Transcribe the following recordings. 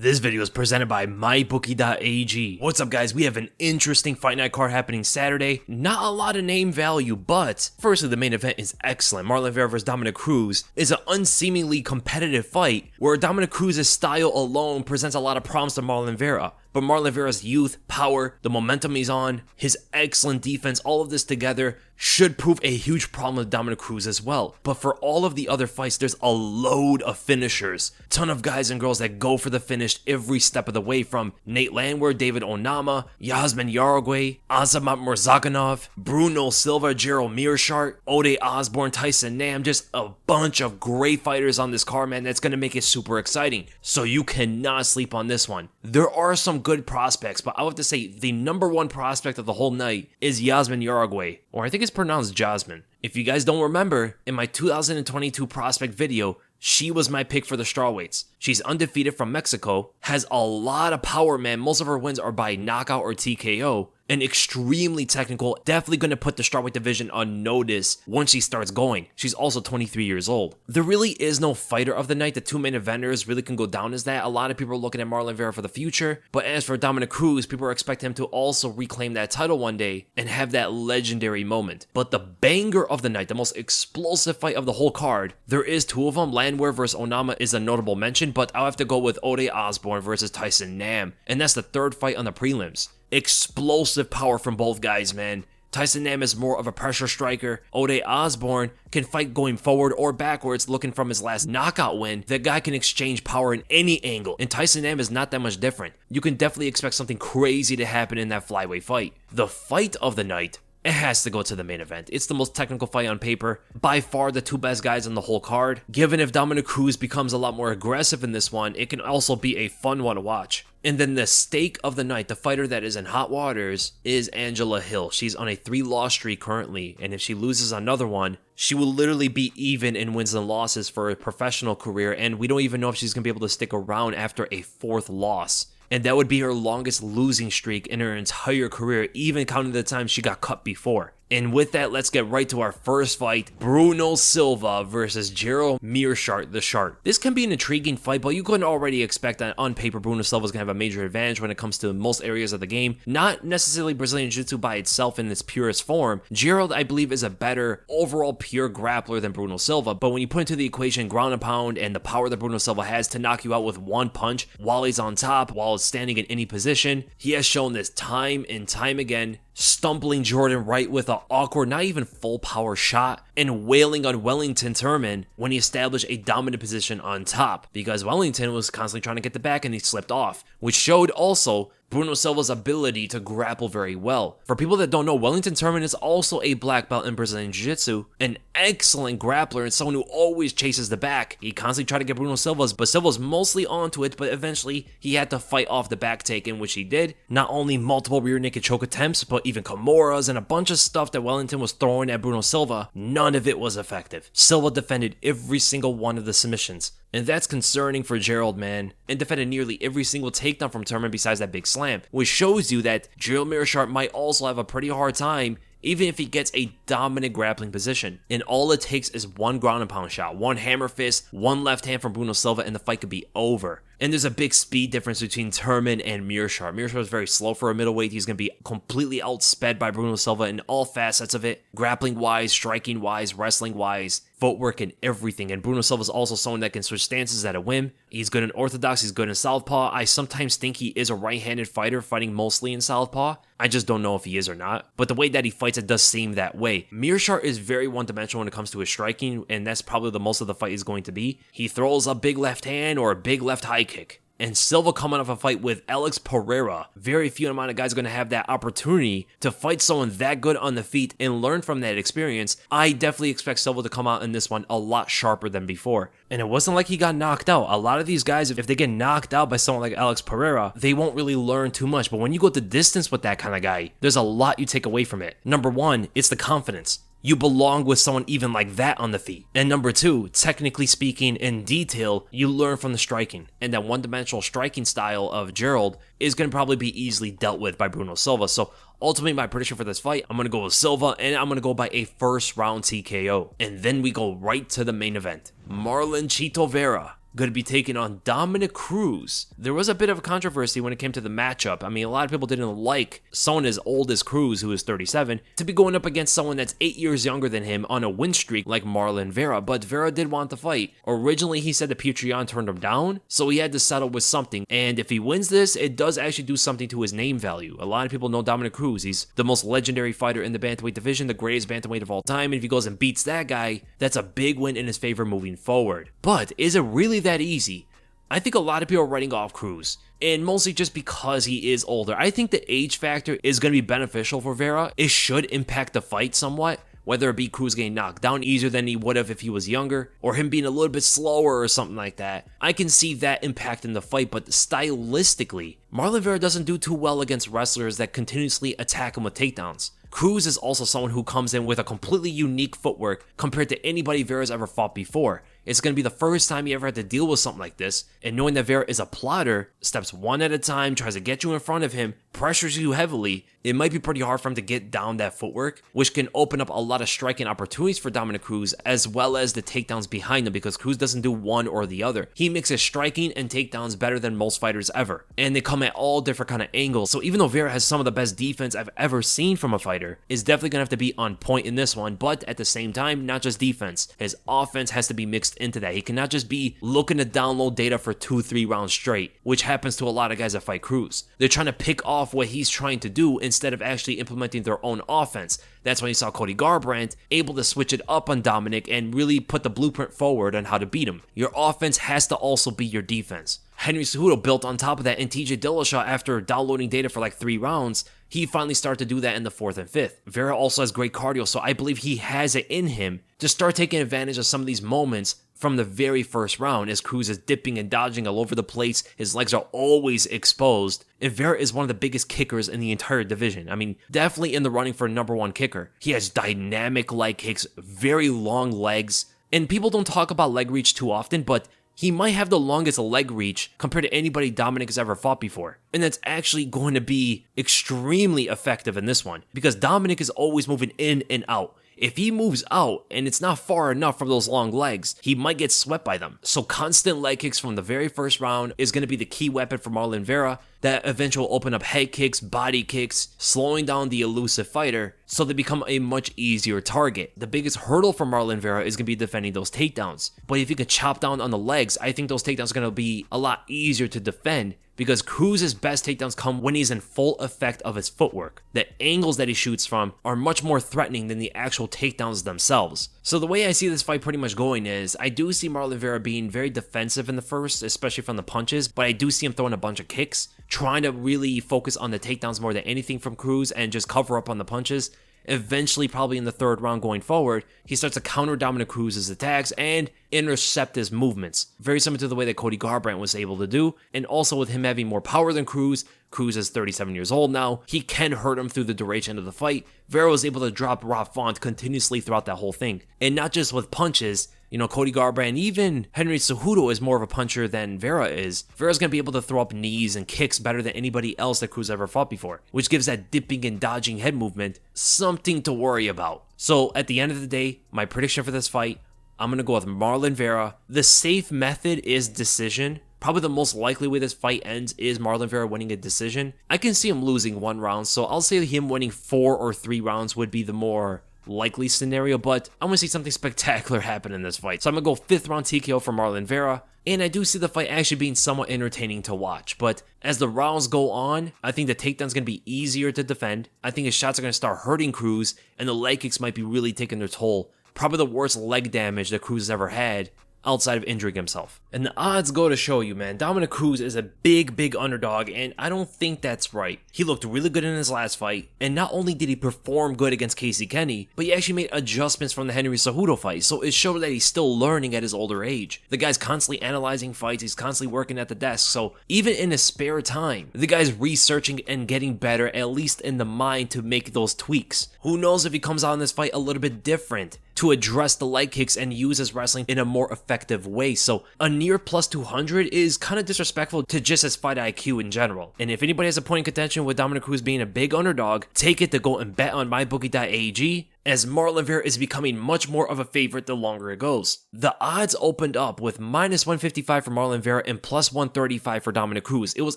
This video is presented by mybookie.ag. What's up, guys? We have an interesting fight night card happening Saturday. Not a lot of name value, but firstly, the main event is excellent. Marlon Vera vs. Dominick Cruz is an unseemingly competitive fight where Dominick Cruz's style alone presents a lot of problems to Marlon Vera. But Marlon Vera's youth, power, the momentum he's on, his excellent defense, all of this together should prove a huge problem with Dominick Cruz as well. But for all of the other fights, there's a load of finishers. Ton of guys and girls that go for the finish every step of the way, from Nate Landwehr, David Onama, Yasmin Yarogui, Azamat Murzakanov, Bruno, Silva, Gerald, Meerschaert, Ode Osborne, Tyson Nam, just a bunch of great fighters on this card, man. That's going to make it super exciting. So you cannot sleep on this one. There are some good prospects, but I have to say the number one prospect of the whole night is Yasmin Yarogui, or I think it's pronounced Jasmine. If you guys don't remember, in my 2022 prospect video, she was my pick for the strawweights. She's undefeated from Mexico, has a lot of power, man. Most of her wins are by knockout or TKO, and extremely technical. Definitely going to put the strawweight division on notice once she starts going. She's also 23 years old. There really is no fighter of the night. The two main eventers really can go down as that. A lot of people are looking at Marlon Vera for the future, but as for Dominick Cruz, people are expecting him to also reclaim that title one day and have that legendary moment. But the banger of the night, the most explosive fight of the whole card, there is two of them. Landwehr versus Onama is a notable mention, but I'll have to go with Ode Osborne versus Tyson Nam, and that's the third fight on the prelims. Explosive power from both guys, man. Tyson Nam is more of a pressure striker. Ode Osborne can fight going forward or backwards, looking from his last knockout win. That guy can exchange power in any angle, and Tyson Nam is not that much different. You can definitely expect something crazy to happen in that flyweight fight. The fight of the night, it has to go to the main event. It's the most technical fight on paper. By far the two best guys on the whole card. Given if Dominick Cruz becomes a lot more aggressive in this one, it can also be a fun one to watch. And then the stake of the night, the fighter that is in hot waters, is Angela Hill. She's on a 3-loss streak currently, and if she loses another one, she will literally be even in wins and losses for her professional career, and we don't even know if she's going to be able to stick around after a 4th loss. And that would be her longest losing streak in her entire career, even counting the time she got cut before. And with that, let's get right to our first fight. Bruno Silva versus Gerald Meerschaert, the Shark. This can be an intriguing fight, but you couldn't already expect that on paper Bruno Silva is going to have a major advantage when it comes to most areas of the game. Not necessarily Brazilian Jiu-Jitsu by itself in its purest form. Gerald, I believe, is a better overall pure grappler than Bruno Silva, but when you put into the equation ground and pound and the power that Bruno Silva has to knock you out with one punch while he's on top, while standing in any position, he has shown this time and time again, stumbling Jordan right with an awkward, not even full power shot, and wailing on Wellington Turman when he established a dominant position on top, because Wellington was constantly trying to get the back and he slipped off, which showed also Bruno Silva's ability to grapple very well. For people that don't know, Wellington Turman is also a black belt in Brazilian Jiu-Jitsu, an excellent grappler and someone who always chases the back. He constantly tried to get Bruno Silva's, but Silva's mostly onto it, but eventually he had to fight off the back take, in which he did. Not only multiple rear naked choke attempts, but even Kimuras and a bunch of stuff that Wellington was throwing at Bruno Silva. None of it was effective. Silva defended every single one of the submissions. And that's concerning for Gerald, man, and defended nearly every single takedown from Turman besides that big slam, which shows you that Gerald Meerschaert might also have a pretty hard time even if he gets a dominant grappling position. And all it takes is one ground and pound shot, one hammer fist, one left hand from Bruno Silva, and the fight could be over. And there's a big speed difference between Turman and Meerschaert. Meerschaert is very slow for a middleweight. He's going to be completely outsped by Bruno Silva in all facets of it. Grappling-wise, striking-wise, wrestling-wise, footwork, and everything. And Bruno Silva is also someone that can switch stances at a whim. He's good in orthodox. He's good in southpaw. I sometimes think he is a right-handed fighter fighting mostly in southpaw. I just don't know if he is or not. But the way that he fights, it does seem that way. Meerschaert is very one-dimensional when it comes to his striking, and that's probably the most of the fight is going to be. He throws a big left hand or a big left high kick. And Silva coming off a fight with Alex Pereira. Very few amount of guys are going to have that opportunity to fight someone that good on the feet and learn from that experience. I definitely expect Silva to come out in this one a lot sharper than before. And it wasn't like he got knocked out. A lot of these guys, if they get knocked out by someone like Alex Pereira, they won't really learn too much. But when you go the distance with that kind of guy, there's a lot you take away from it. Number one, it's the confidence. You belong with someone even like that on the feet. And number two, technically speaking, in detail, you learn from the striking. And that one-dimensional striking style of Gerald is going to probably be easily dealt with by Bruno Silva. So ultimately, my prediction for this fight, I'm going to go with Silva, and I'm going to go by a first-round TKO. And then we go right to the main event. Marlon Chito Vera going to be taking on Dominick Cruz. There was a bit of a controversy when it came to the matchup. I mean, a lot of people didn't like someone as old as Cruz, who is 37, to be going up against someone that's 8 years younger than him on a win streak like Marlon Vera, but Vera did want the fight. Originally, he said that Patreon turned him down, so he had to settle with something, and if he wins this, it does actually do something to his name value. A lot of people know Dominick Cruz. He's the most legendary fighter in the bantamweight division, the greatest bantamweight of all time, and if he goes and beats that guy, that's a big win in his favor moving forward. But is it really that easy? I think a lot of people are writing off Cruz, and mostly just because he is older. I think the age factor is going to be beneficial for Vera. It should impact the fight somewhat, whether it be Cruz getting knocked down easier than he would have if he was younger, or him being a little bit slower or something like that. I can see that impacting the fight, but stylistically, Marlon Vera doesn't do too well against wrestlers that continuously attack him with takedowns. Cruz is also someone who comes in with a completely unique footwork compared to anybody Vera's ever fought before. It's going to be the first time he ever had to deal with something like this, and knowing that Vera is a plotter, steps one at a time, tries to get you in front of him, pressures you heavily, it might be pretty hard for him to get down that footwork, which can open up a lot of striking opportunities for Dominick Cruz, as well as the takedowns behind him, because Cruz doesn't do one or the other. He mixes striking and takedowns better than most fighters ever, and they come at all different kind of angles. So even though Vera has some of the best defense I've ever seen from a fighter, is definitely going to have to be on point in this one, but at the same time, not just defense. His offense has to be mixed into that. He cannot just be looking to download data for 2-3 rounds straight, which happens to a lot of guys that fight Cruz. They're trying to pick off what he's trying to do instead of actually implementing their own offense. That's when you saw Cody Garbrandt able to switch it up on Dominick and really put the blueprint forward on how to beat him. Your offense has to also be your defense. Henry Cejudo built on top of that, and TJ Dillashaw, after downloading data for like 3 rounds, he finally started to do that in the 4th and 5th. Vera also has great cardio, so I believe he has it in him to start taking advantage of some of these moments from the very first round, as Cruz is dipping and dodging all over the place. His legs are always exposed, and Vera is one of the biggest kickers in the entire division. I mean, definitely in the running for #1 kicker. He has dynamic leg kicks, very long legs, and people don't talk about leg reach too often, but he might have the longest leg reach compared to anybody Dominick has ever fought before. And that's actually going to be extremely effective in this one, because Dominick is always moving in and out. If he moves out and it's not far enough from those long legs, he might get swept by them. So constant leg kicks from the very first round is going to be the key weapon for Marlon Vera. That eventually will open up head kicks, body kicks, slowing down the elusive fighter so they become a much easier target. The biggest hurdle for Marlon Vera is going to be defending those takedowns. But if you can chop down on the legs, I think those takedowns are going to be a lot easier to defend, because Cruz's best takedowns come when he's in full effect of his footwork. The angles that he shoots from are much more threatening than the actual takedowns themselves. So the way I see this fight pretty much going is, I do see Marlon Vera being very defensive in the first, especially from the punches, but I do see him throwing a bunch of kicks, trying to really focus on the takedowns more than anything from Cruz and just cover up on the punches. Eventually, probably in the 3rd round going forward, he starts to counter Dominick Cruz's attacks and intercept his movements. Very similar to the way that Cody Garbrandt was able to do, and also with him having more power than Cruz. Cruz is 37 years old now. He can hurt him through the duration of the fight. Vera was able to drop Rob Font continuously throughout that whole thing. And not just with punches. You know, Cody Garbrandt, even Henry Cejudo is more of a puncher than Vera is. Vera's going to be able to throw up knees and kicks better than anybody else that Cruz ever fought before, which gives that dipping and dodging head movement something to worry about. So at the end of the day, my prediction for this fight, I'm going to go with Marlon Vera. The safe method is decision. Probably the most likely way this fight ends is Marlon Vera winning a decision. I can see him losing 1 round, so I'll say him winning 4 or 3 rounds would be the more likely scenario, but I'm going to see something spectacular happen in this fight. So I'm going to go 5th round TKO for Marlon Vera, and I do see the fight actually being somewhat entertaining to watch. But as the rounds go on, I think the takedown's going to be easier to defend. I think his shots are going to start hurting Cruz, and the leg kicks might be really taking their toll. Probably the worst leg damage that Cruz has ever had, outside of injuring himself. And the odds go to show you, man, Dominick Cruz is a big underdog, and I don't think that's right. He looked really good in his last fight, and not only did he perform good against Casey Kenny, but he actually made adjustments from the Henry Cejudo fight, so it showed that he's still learning at his older age. The guy's constantly analyzing fights, he's constantly working at the desk, so even in his spare time, the guy's researching and getting better, at least in the mind, to make those tweaks. Who knows if he comes out in this fight a little bit different, to address the leg kicks and use his wrestling in a more effective way. So a near plus 200 is kind of disrespectful to just his fight IQ in general. And if anybody has a point in contention with Dominick Cruz being a big underdog, take it to go and bet on mybookie.ag. as Marlon Vera is becoming much more of a favorite the longer it goes. The odds opened up with -155 for Marlon Vera and +135 for Dominick Cruz. It was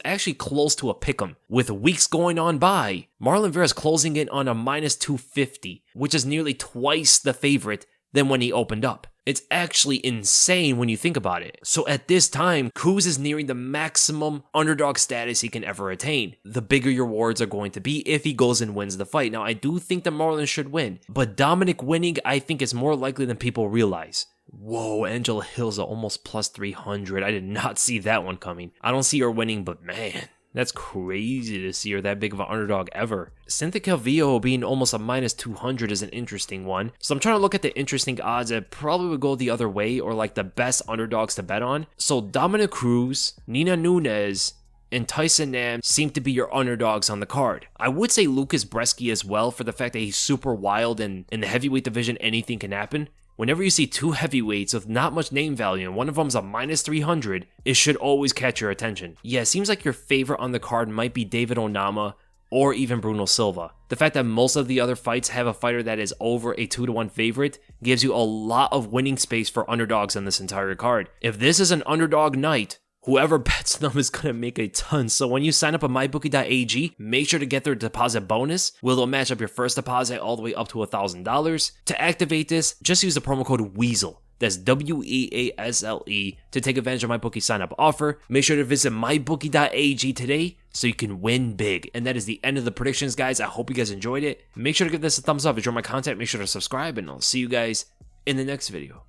actually close to a pick'em. With weeks going on by, Marlon Vera is closing in on a -250, which is nearly twice the favorite than when he opened up. It's actually insane when you think about it. So at this time, Cruz is nearing the maximum underdog status he can ever attain. The bigger your rewards are going to be if he goes and wins the fight. Now, I do think that Marlon should win, but Dominick winning, I think, is more likely than people realize. Whoa, Angela Hill's almost +300. I did not see that one coming. I don't see her winning, but man, that's crazy to see her that big of an underdog ever. Cynthia Calvillo being almost a -200 is an interesting one. So I'm trying to look at the interesting odds that probably would go the other way, or like the best underdogs to bet on. So Dominick Cruz, Nina Nunes, and Tyson Nam seem to be your underdogs on the card. I would say Lucas Bresky as well, for the fact that he's super wild, and in the heavyweight division anything can happen. Whenever you see two heavyweights with not much name value and one of them's a -300, it should always catch your attention. Yeah, it seems like your favorite on the card might be David Onama or even Bruno Silva. The fact that most of the other fights have a fighter that is over a 2-1 favorite gives you a lot of winning space for underdogs on this entire card. If this is an underdog night, whoever bets them is going to make a ton. So when you sign up at mybookie.ag, make sure to get their deposit bonus, where they'll match up your first deposit all the way up to $1,000. To activate this, just use the promo code WEASEL. That's WEASLE to take advantage of MyBookie sign-up offer. Make sure to visit mybookie.ag today so you can win big. And that is the end of the predictions, guys. I hope you guys enjoyed it. Make sure to give this a thumbs up. If you enjoyed my content, make sure to subscribe, and I'll see you guys in the next video.